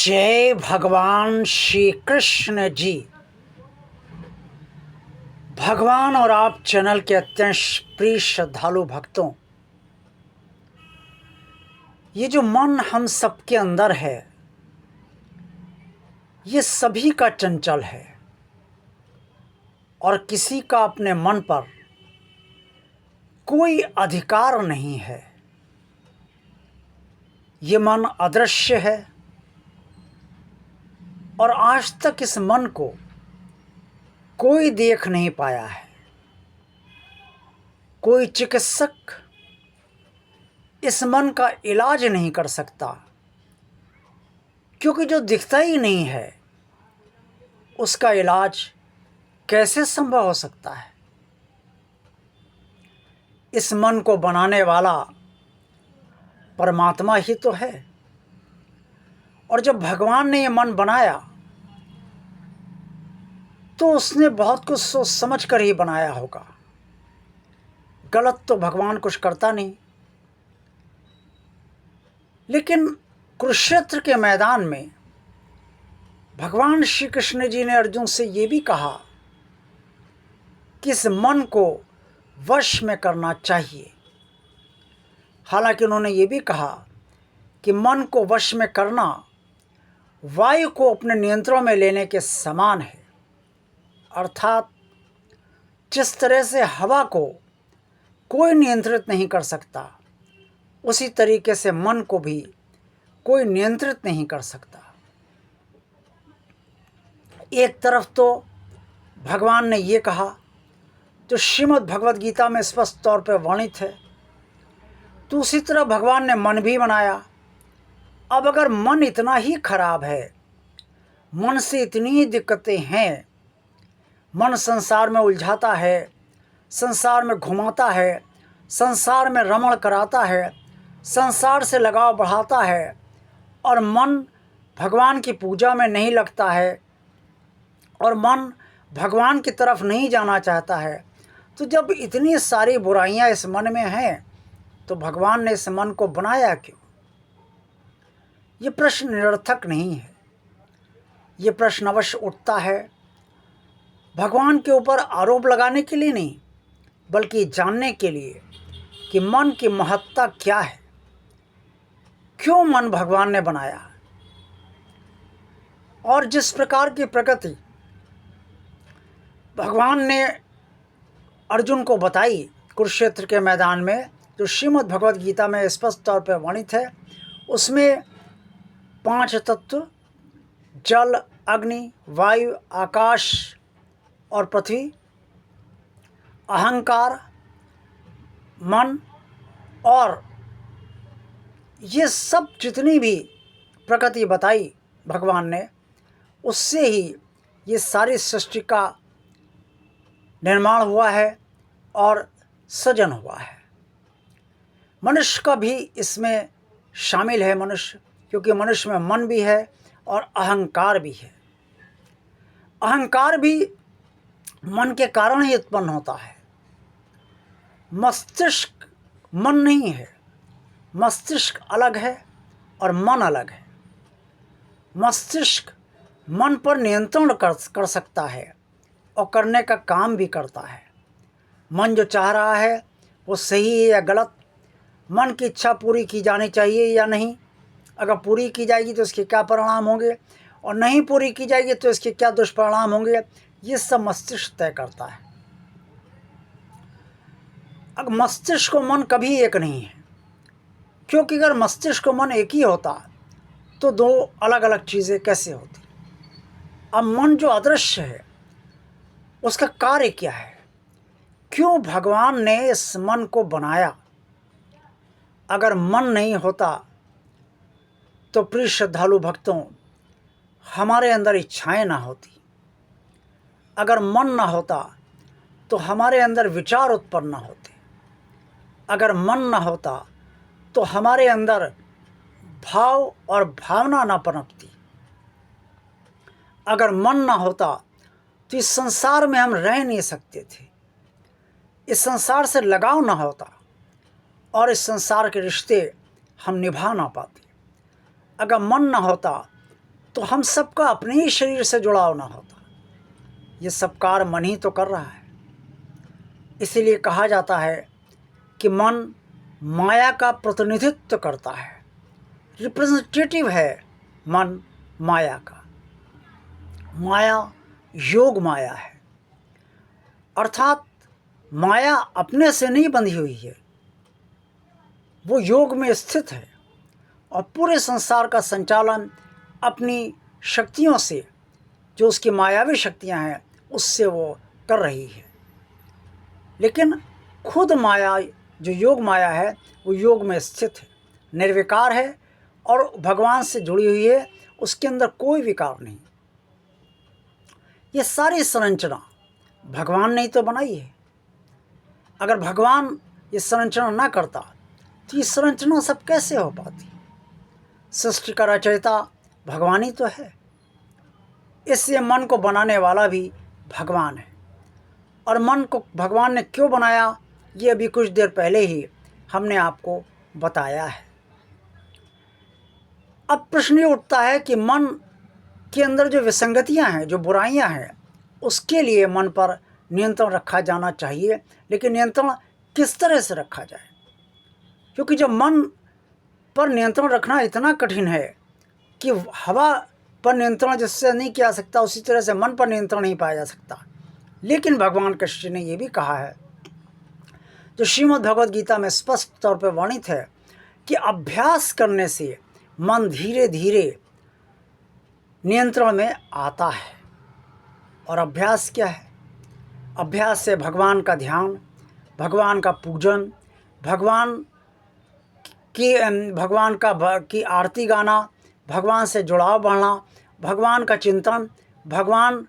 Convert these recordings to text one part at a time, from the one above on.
जय भगवान श्री कृष्ण जी। भगवान और आप चैनल के अत्यंत प्रिय श्रद्धालु भक्तों, ये जो मन हम सबके अंदर है, ये सभी का चंचल है और किसी का अपने मन पर कोई अधिकार नहीं है। ये मन अदृश्य है और आज तक इस मन को कोई देख नहीं पाया है। कोई चिकित्सक इस मन का इलाज नहीं कर सकता, क्योंकि जो दिखता ही नहीं है उसका इलाज कैसे संभव हो सकता है। इस मन को बनाने वाला परमात्मा ही तो है। और जब भगवान ने ये मन बनाया तो उसने बहुत कुछ सोच समझ कर ही बनाया होगा। गलत तो भगवान कुछ करता नहीं। लेकिन कुरुक्षेत्र के मैदान में भगवान श्री कृष्ण जी ने अर्जुन से ये भी कहा कि इस मन को वश में करना चाहिए। हालांकि उन्होंने ये भी कहा कि मन को वश में करना वायु को अपने नियंत्रण में लेने के समान है। अर्थात जिस तरह से हवा को कोई नियंत्रित नहीं कर सकता, उसी तरीके से मन को भी कोई नियंत्रित नहीं कर सकता। एक तरफ तो भगवान ने ये कहा, जो श्रीमद् भगवद गीता में स्पष्ट तौर पर वर्णित है, दूसरी तरफ भगवान ने मन भी बनाया। अब अगर मन इतना ही खराब है, मन से इतनी दिक्कतें हैं, मन संसार में उलझाता है, संसार में घुमाता है, संसार में रमण कराता है, संसार से लगाव बढ़ाता है और मन भगवान की पूजा में नहीं लगता है और मन भगवान की तरफ नहीं जाना चाहता है, तो जब इतनी सारी बुराइयां इस मन में हैं तो भगवान ने इस मन को बनाया क्यों? ये प्रश्न निरर्थक नहीं है। ये प्रश्न अवश्य उठता है भगवान के ऊपर आरोप लगाने के लिए नहीं, बल्कि जानने के लिए कि मन की महत्ता क्या है, क्यों मन भगवान ने बनाया। और जिस प्रकार की प्रकृति भगवान ने अर्जुन को बताई कुरुक्षेत्र के मैदान में, जो श्रीमद् भगवद गीता में स्पष्ट तौर पर वर्णित है, उसमें 5 तत्व जल, अग्नि, वायु, आकाश और पृथ्वी, अहंकार, मन और ये सब जितनी भी प्रकृति बताई भगवान ने, उससे ही ये सारी सृष्टि का निर्माण हुआ है और सृजन हुआ है। मनुष्य का भी इसमें शामिल है मनुष्य, क्योंकि मनुष्य में मन भी है और अहंकार भी है। अहंकार भी मन के कारण ही उत्पन्न होता है। मस्तिष्क मन नहीं है। मस्तिष्क अलग है और मन अलग है। मस्तिष्क मन पर नियंत्रण कर सकता है और करने का काम भी करता है। मन जो चाह रहा है वो सही है या गलत, मन की इच्छा पूरी की जानी चाहिए या नहीं, अगर पूरी की जाएगी तो इसके क्या परिणाम होंगे और नहीं पूरी की जाएगी तो इसके क्या दुष्परिणाम होंगे, ये सब मस्तिष्क तय करता है। अब मस्तिष्क और मन कभी एक नहीं है, क्योंकि अगर मस्तिष्क और मन एक ही होता तो 2 अलग अलग चीज़ें कैसे होती। अब मन जो अदृश्य है उसका कार्य क्या है, क्यों भगवान ने इस मन को बनाया। अगर मन नहीं होता तो प्रिय श्रद्धालु भक्तों, हमारे अंदर इच्छाएं ना होती। अगर मन ना होता तो हमारे अंदर विचार उत्पन्न ना होते। अगर मन ना होता तो हमारे अंदर भाव और भावना ना पनपती। अगर मन ना होता तो इस संसार में हम रह नहीं सकते थे। इस संसार से लगाव ना होता और इस संसार के रिश्ते हम निभा ना पाते। अगर मन ना होता तो हम सबका अपने ही शरीर से जुड़ाव ना होता। ये सब कार्य मन ही तो कर रहा है। इसीलिए कहा जाता है कि मन माया का प्रतिनिधित्व करता है, रिप्रेजेंटेटिव है मन माया का। माया योग माया है, अर्थात माया अपने से नहीं बंधी हुई है, वो योग में स्थित है और पूरे संसार का संचालन अपनी शक्तियों से, जो उसकी मायावी शक्तियां हैं, उससे वो कर रही है। लेकिन खुद माया जो योग माया है वो योग में स्थित है, निर्विकार है और भगवान से जुड़ी हुई है, उसके अंदर कोई विकार नहीं। ये सारी संरचना भगवान ने ही तो बनाई है। अगर भगवान ये संरचना ना करता तो ये संरचना सब कैसे हो पाती। सृष्टि का रचयिता भगवान ही तो है, इसलिए मन को बनाने वाला भी भगवान है। और मन को भगवान ने क्यों बनाया, ये अभी कुछ देर पहले ही हमने आपको बताया है। अब प्रश्न ये उठता है कि मन के अंदर जो विसंगतियां हैं, जो बुराइयां हैं, उसके लिए मन पर नियंत्रण रखा जाना चाहिए। लेकिन नियंत्रण किस तरह से रखा जाए, क्योंकि जब मन पर नियंत्रण रखना इतना कठिन है कि हवा पर नियंत्रण जिससे नहीं किया सकता, उसी तरह से मन पर नियंत्रण नहीं पाया जा सकता। लेकिन भगवान कृष्ण ने ये भी कहा है, जो श्रीमद् भगवद गीता में स्पष्ट तौर पर वर्णित है, कि अभ्यास करने से मन धीरे धीरे नियंत्रण में आता है। और अभ्यास क्या है? अभ्यास से भगवान का ध्यान, भगवान का पूजन, भगवान की आरती गाना, भगवान से जुड़ाव बढ़ना, भगवान का चिंतन, भगवान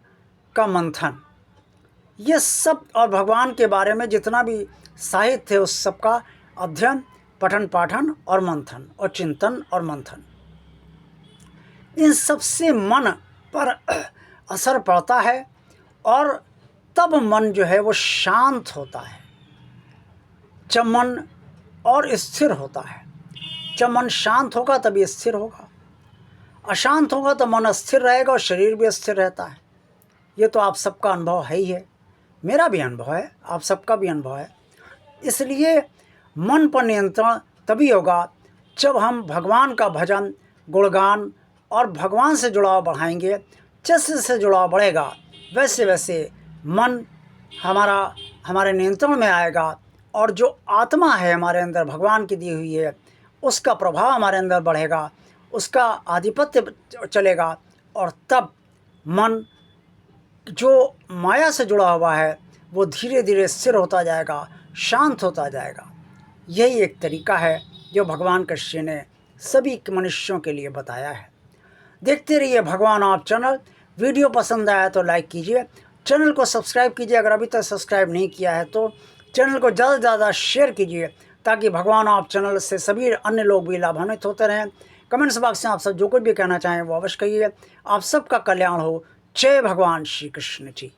का मंथन, ये सब, और भगवान के बारे में जितना भी साहित्य है उस सब का अध्ययन, पठन पाठन और मंथन और चिंतन और मंथन, इन सब से मन पर असर पड़ता है और तब मन जो है वो शांत होता है। जब मन और स्थिर होता है, जब मन शांत होगा तभी स्थिर होगा। अशांत होगा तो मन अस्थिर रहेगा और शरीर भी अस्थिर रहता है। ये तो आप सबका अनुभव है ही है, मेरा भी अनुभव है, आप सबका भी अनुभव है। इसलिए मन पर नियंत्रण तभी होगा जब हम भगवान का भजन, गुणगान और भगवान से जुड़ाव बढ़ाएंगे। जैसे जैसे जुड़ाव बढ़ेगा वैसे वैसे मन हमारे नियंत्रण में आएगा और जो आत्मा है हमारे अंदर भगवान की दी हुई है, उसका प्रभाव हमारे अंदर बढ़ेगा, उसका आधिपत्य चलेगा और तब मन जो माया से जुड़ा हुआ है वो धीरे धीरे स्थिर होता जाएगा, शांत होता जाएगा। यही एक तरीका है जो भगवान कृष्ण ने सभी मनुष्यों के लिए बताया है। देखते रहिए भगवान आप चैनल। वीडियो पसंद आया तो लाइक कीजिए, चैनल को सब्सक्राइब कीजिए, अगर अभी तक सब्सक्राइब नहीं किया है तो चैनल को ज़्यादा से ज़्यादा शेयर कीजिए, ताकि भगवान आप चैनल से सभी अन्य लोग भी लाभान्वित होते रहें। कमेंट्स बॉक्स में आप सब जो कुछ भी कहना चाहें वो अवश्य कहिए। आप सबका कल्याण हो। जय भगवान श्री कृष्ण जी।